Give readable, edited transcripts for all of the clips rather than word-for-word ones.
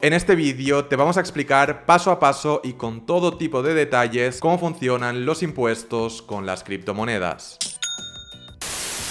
En este vídeo te vamos a explicar paso a paso y con todo tipo de detalles cómo funcionan los impuestos con las criptomonedas.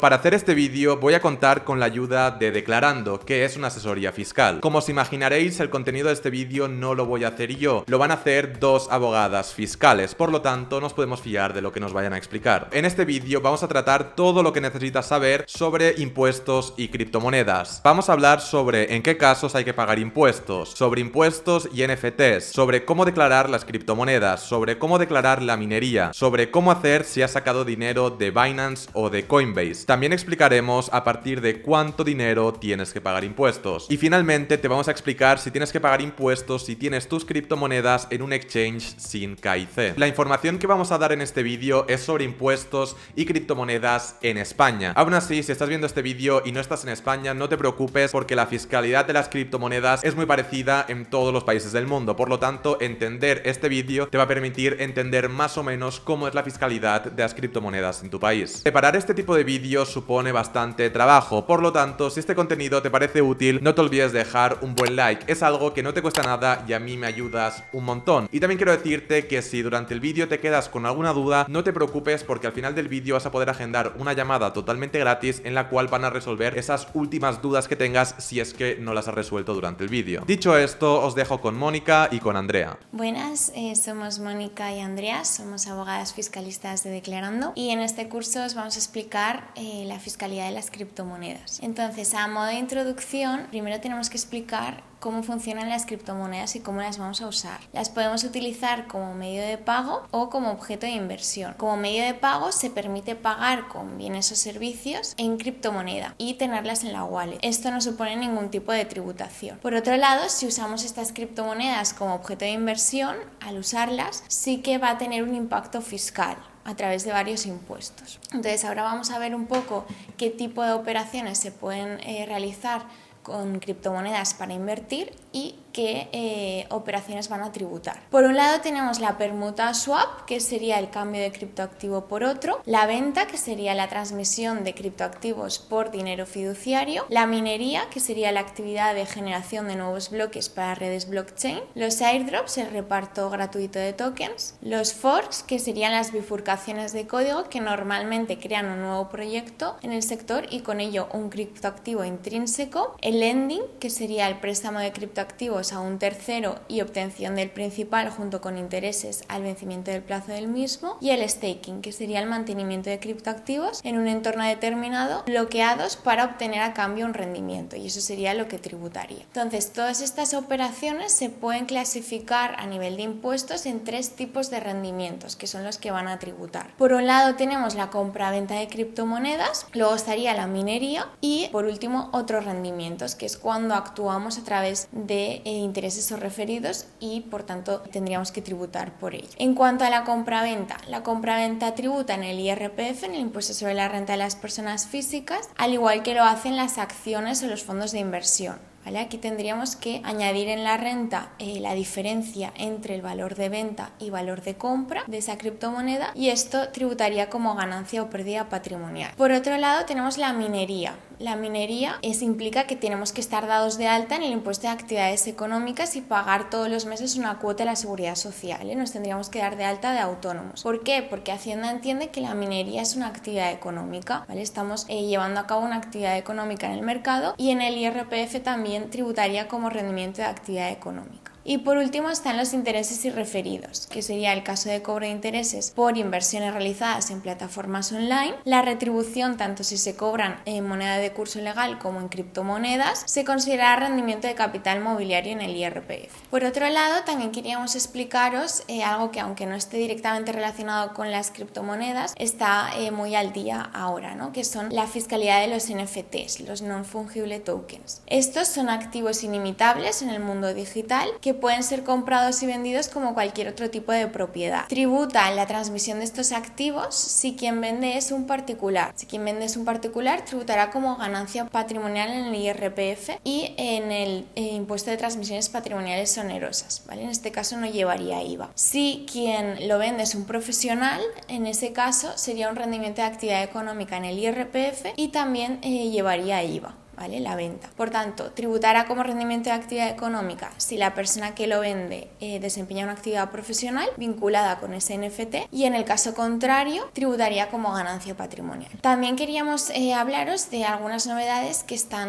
Para hacer este vídeo voy a contar con la ayuda de Declarando, que es una asesoría fiscal. Como os imaginaréis, el contenido de este vídeo no lo voy a hacer yo, lo van a hacer dos abogadas fiscales, por lo tanto nos podemos fiar de lo que nos vayan a explicar. En este vídeo vamos a tratar todo lo que necesitas saber sobre impuestos y criptomonedas. Vamos a hablar sobre en qué casos hay que pagar impuestos, sobre impuestos y NFTs, sobre cómo declarar las criptomonedas, sobre cómo declarar la minería, sobre cómo hacer si has sacado dinero de Binance o de Coinbase. También explicaremos a partir de cuánto dinero tienes que pagar impuestos. Y finalmente te vamos a explicar si tienes que pagar impuestos si tienes tus criptomonedas en un exchange sin KIC. La información que vamos a dar en este vídeo es sobre impuestos y criptomonedas en España. Aún así, si estás viendo este vídeo y no estás en España, no te preocupes porque la fiscalidad de las criptomonedas es muy parecida en todos los países del mundo. Por lo tanto, entender este vídeo te va a permitir entender más o menos cómo es la fiscalidad de las criptomonedas en tu país. Preparar este tipo de vídeos supone bastante trabajo, por lo tanto, si este contenido te parece útil, no te olvides de dejar un buen like. Es algo que no te cuesta nada y a mí me ayudas un montón. Y también quiero decirte que si durante el vídeo te quedas con alguna duda, no te preocupes porque al final del vídeo vas a poder agendar una llamada totalmente gratis en la cual van a resolver esas últimas dudas que tengas si es que no las has resuelto durante el vídeo. Dicho esto, os dejo con Mónica y con Andrea. Buenas, somos Mónica y Andrea, somos abogadas fiscalistas de Declarando y en este curso os vamos a explicar la fiscalidad de las criptomonedas. Entonces, a modo de introducción, primero tenemos que explicar cómo funcionan las criptomonedas y cómo las vamos a usar. Las podemos utilizar como medio de pago o como objeto de inversión. Como medio de pago se permite pagar con bienes o servicios en criptomoneda y tenerlas en la wallet. Esto no supone ningún tipo de tributación. Por otro lado, si usamos estas criptomonedas como objeto de inversión, al usarlas sí que va a tener un impacto fiscal a través de varios impuestos. Entonces ahora vamos a ver un poco qué tipo de operaciones se pueden realizar con criptomonedas para invertir y qué operaciones van a tributar. Por un lado tenemos la permuta swap, que sería el cambio de criptoactivo por otro, la venta, que sería la transmisión de criptoactivos por dinero fiduciario, la minería, que sería la actividad de generación de nuevos bloques para redes blockchain, los airdrops, el reparto gratuito de tokens, los forks, que serían las bifurcaciones de código que normalmente crean un nuevo proyecto en el sector y con ello un criptoactivo intrínseco, el lending, que sería el préstamo de criptoactivos a un tercero y obtención del principal junto con intereses al vencimiento del plazo del mismo, y el staking, que sería el mantenimiento de criptoactivos en un entorno determinado bloqueados para obtener a cambio un rendimiento, y eso sería lo que tributaría. Entonces, todas estas operaciones se pueden clasificar a nivel de impuestos en tres tipos de rendimientos, que son los que van a tributar. Por un lado tenemos la compra-venta de criptomonedas, luego estaría la minería y por último otros rendimientos, que es cuando actuamos a través de intereses o referidos y por tanto tendríamos que tributar por ello. En cuanto a la compraventa tributa en el IRPF, en el impuesto sobre la renta de las personas físicas, al igual que lo hacen las acciones o los fondos de inversión. ¿Vale? Aquí tendríamos que añadir en la renta la diferencia entre el valor de venta y valor de compra de esa criptomoneda y esto tributaría como ganancia o pérdida patrimonial. Por otro lado tenemos la minería. La minería implica que tenemos que estar dados de alta en el impuesto de actividades económicas y pagar todos los meses una cuota de la seguridad social, ¿eh? Nos tendríamos que dar de alta de autónomos. ¿Por qué? Porque Hacienda entiende que la minería es una actividad económica, ¿vale? Estamos llevando a cabo una actividad económica en el mercado y en el IRPF también tributaría como rendimiento de actividad económica. Y por último están los intereses y referidos, que sería el caso de cobro de intereses por inversiones realizadas en plataformas online. La retribución, tanto si se cobran en moneda de curso legal como en criptomonedas, se considera rendimiento de capital mobiliario en el IRPF. Por otro lado, también queríamos explicaros algo que aunque no esté directamente relacionado con las criptomonedas, está muy al día ahora, ¿no? Que son la fiscalidad de los NFTs, los non-fungible tokens. Estos son activos inimitables en el mundo digital que pueden ser comprados y vendidos como cualquier otro tipo de propiedad. Tributa la transmisión de estos activos si quien vende es un particular. Si quien vende es un particular, tributará como ganancia patrimonial en el IRPF y en el impuesto de transmisiones patrimoniales onerosas, ¿vale? En este caso no llevaría IVA. Si quien lo vende es un profesional, en ese caso sería un rendimiento de actividad económica en el IRPF y también llevaría IVA. ¿vale? La venta. Por tanto, tributará como rendimiento de actividad económica si la persona que lo vende desempeña una actividad profesional vinculada con ese NFT, y en el caso contrario tributaría como ganancia patrimonial. También queríamos hablaros de algunas novedades que está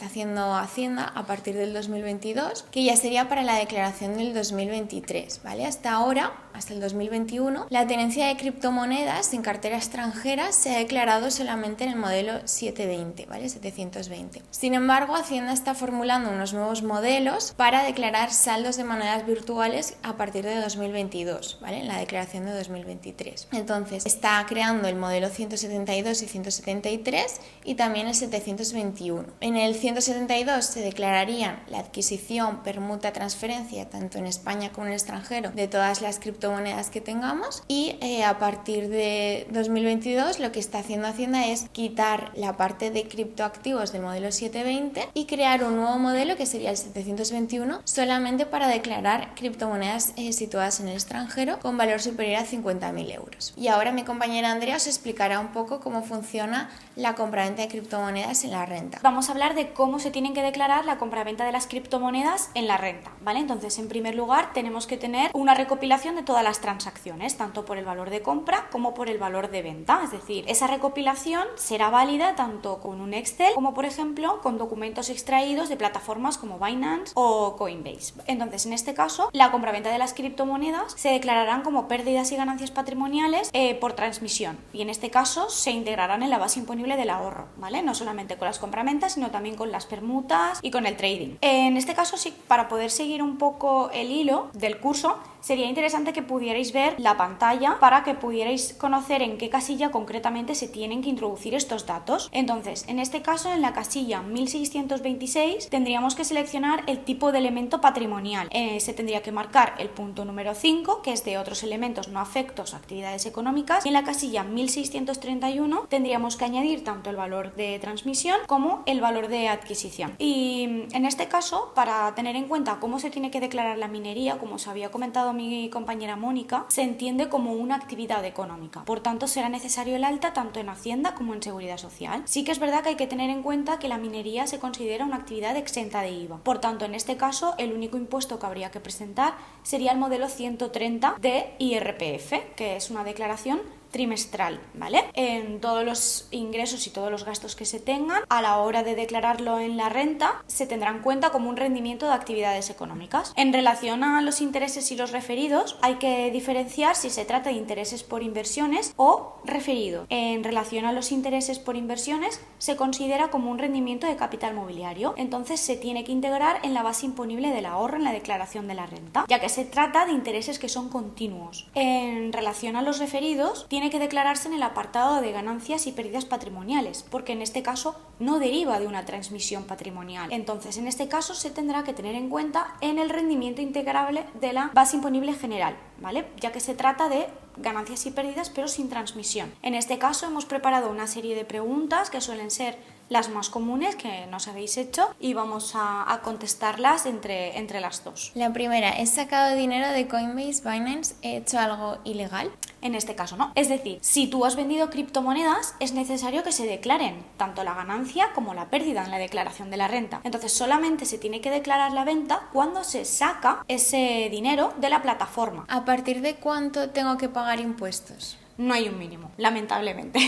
haciendo Hacienda a partir del 2022, que ya sería para la declaración del 2023, ¿vale? Hasta ahora, hasta el 2021, la tenencia de criptomonedas en cartera extranjera se ha declarado solamente en el modelo 720, ¿vale? 720. Sin embargo, Hacienda está formulando unos nuevos modelos para declarar saldos de monedas virtuales a partir de 2022, ¿vale? En la declaración de 2023. Entonces, está creando el modelo 172 y 173 y también el 721. En el 172 se declararían la adquisición, permuta, transferencia, tanto en España como en el extranjero, de todas las criptomonedas que tengamos, y a partir de 2022 lo que está haciendo Hacienda es quitar la parte de criptoactivos del modelo 720 y crear un nuevo modelo que sería el 721 solamente para declarar criptomonedas situadas en el extranjero con valor superior a 50.000 euros. Y ahora mi compañera Andrea os explicará un poco cómo funciona la compraventa de criptomonedas en la renta. Vamos a hablar de cómo se tienen que declarar la compraventa de las criptomonedas en la renta, ¿vale? Entonces, en primer lugar, tenemos que tener una recopilación de todas las transacciones, tanto por el valor de compra como por el valor de venta. Es decir, esa recopilación será válida tanto con un Excel como, por ejemplo, con documentos extraídos de plataformas como Binance o Coinbase. Entonces, en este caso, la compraventa de las criptomonedas se declararán como pérdidas y ganancias patrimoniales por transmisión, y en este caso se integrarán en la base imponible del ahorro, ¿vale? No solamente con las compraventas, sino también con las permutas y con el trading. En este caso, sí, para poder seguir un poco el hilo del curso, sería interesante que pudierais ver la pantalla para que pudierais conocer en qué casilla concretamente se tienen que introducir estos datos. Entonces, en este caso, en la casilla 1626 tendríamos que seleccionar el tipo de elemento patrimonial. Se tendría que marcar el punto número 5, que es de otros elementos no afectos a actividades económicas, y en la casilla 1631 tendríamos que añadir tanto el valor de transmisión como el valor de adquisición. Y en este caso, para tener en cuenta cómo se tiene que declarar la minería, como os había comentado mi compañera Mónica, se entiende como una actividad económica. Por tanto, será necesario el alta tanto en Hacienda como en Seguridad Social. Sí que es verdad que hay que tener en cuenta que la minería se considera una actividad exenta de IVA. Por tanto, en este caso, el único impuesto que habría que presentar sería el modelo 130 de IRPF, que es una declaración trimestral, ¿vale? En todos los ingresos y todos los gastos que se tengan, a la hora de declararlo en la renta, se tendrá en cuenta como un rendimiento de actividades económicas. En relación a los intereses y los referidos, hay que diferenciar si se trata de intereses por inversiones o referido. En relación a los intereses por inversiones, se considera como un rendimiento de capital mobiliario, entonces se tiene que integrar en la base imponible del ahorro en la declaración de la renta, ya que se trata de intereses que son continuos. En relación a los referidos, tiene que declararse en el apartado de ganancias y pérdidas patrimoniales, porque en este caso no deriva de una transmisión patrimonial. Entonces, en este caso se tendrá que tener en cuenta en el rendimiento integrable de la base imponible general, ¿vale? Ya que se trata de ganancias y pérdidas pero sin transmisión. En este caso hemos preparado una serie de preguntas que suelen ser las más comunes que nos habéis hecho y vamos a contestarlas entre las dos. La primera, ¿he sacado dinero de Coinbase, Binance? ¿He hecho algo ilegal? En este caso no. Es decir, si tú has vendido criptomonedas, es necesario que se declaren tanto la ganancia como la pérdida en la declaración de la renta. Entonces solamente se tiene que declarar la venta cuando se saca ese dinero de la plataforma. ¿A partir de cuánto tengo que pagar impuestos? No hay un mínimo, lamentablemente.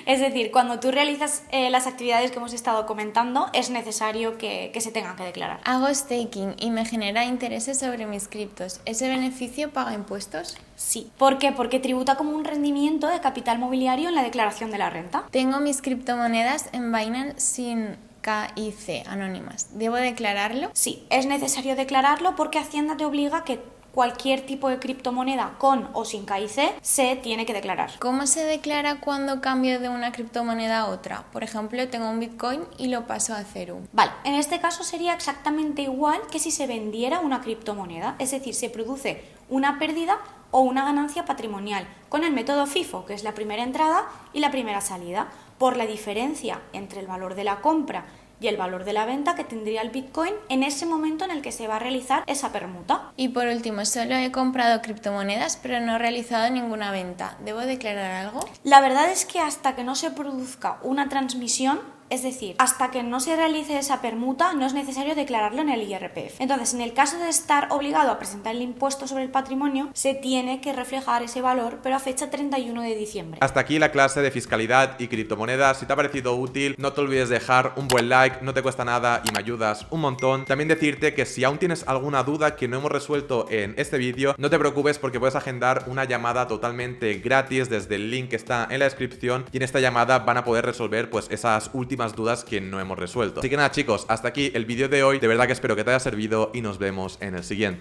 Es decir, cuando tú realizas las actividades que hemos estado comentando, es necesario que se tengan que declarar. Hago staking y me genera intereses sobre mis criptos. ¿Ese beneficio paga impuestos? Sí. ¿Por qué? Porque tributa como un rendimiento de capital mobiliario en la declaración de la renta. Tengo mis criptomonedas en Binance sin KIC anónimas. ¿Debo declararlo? Sí, es necesario declararlo porque Hacienda te obliga a que cualquier tipo de criptomoneda con o sin KIC se tiene que declarar. ¿Cómo se declara cuando cambio de una criptomoneda a otra? Por ejemplo, tengo un Bitcoin y lo paso a Ethereum. Vale, en este caso sería exactamente igual que si se vendiera una criptomoneda, es decir, se produce una pérdida o una ganancia patrimonial con el método FIFO, que es la primera entrada y la primera salida, por la diferencia entre el valor de la compra y el valor de la venta que tendría el Bitcoin en ese momento en el que se va a realizar esa permuta. Y por último, solo he comprado criptomonedas pero no he realizado ninguna venta. ¿Debo declarar algo? La verdad es que hasta que no se produzca una transmisión Es decir, hasta que no se realice esa permuta no es necesario declararlo en el IRPF. Entonces, en el caso de estar obligado a presentar el impuesto sobre el patrimonio, se tiene que reflejar ese valor, pero a fecha 31 de diciembre. Hasta aquí la clase de fiscalidad y criptomonedas. Si te ha parecido útil, no te olvides de dejar un buen like, no te cuesta nada y me ayudas un montón. También decirte que si aún tienes alguna duda que no hemos resuelto en este vídeo, no te preocupes porque puedes agendar una llamada totalmente gratis desde el link que está en la descripción, y en esta llamada van a poder resolver pues esas últimas dudas que no hemos resuelto. Así que nada, chicos, hasta aquí el vídeo de hoy. De verdad que espero que te haya servido y nos vemos en el siguiente.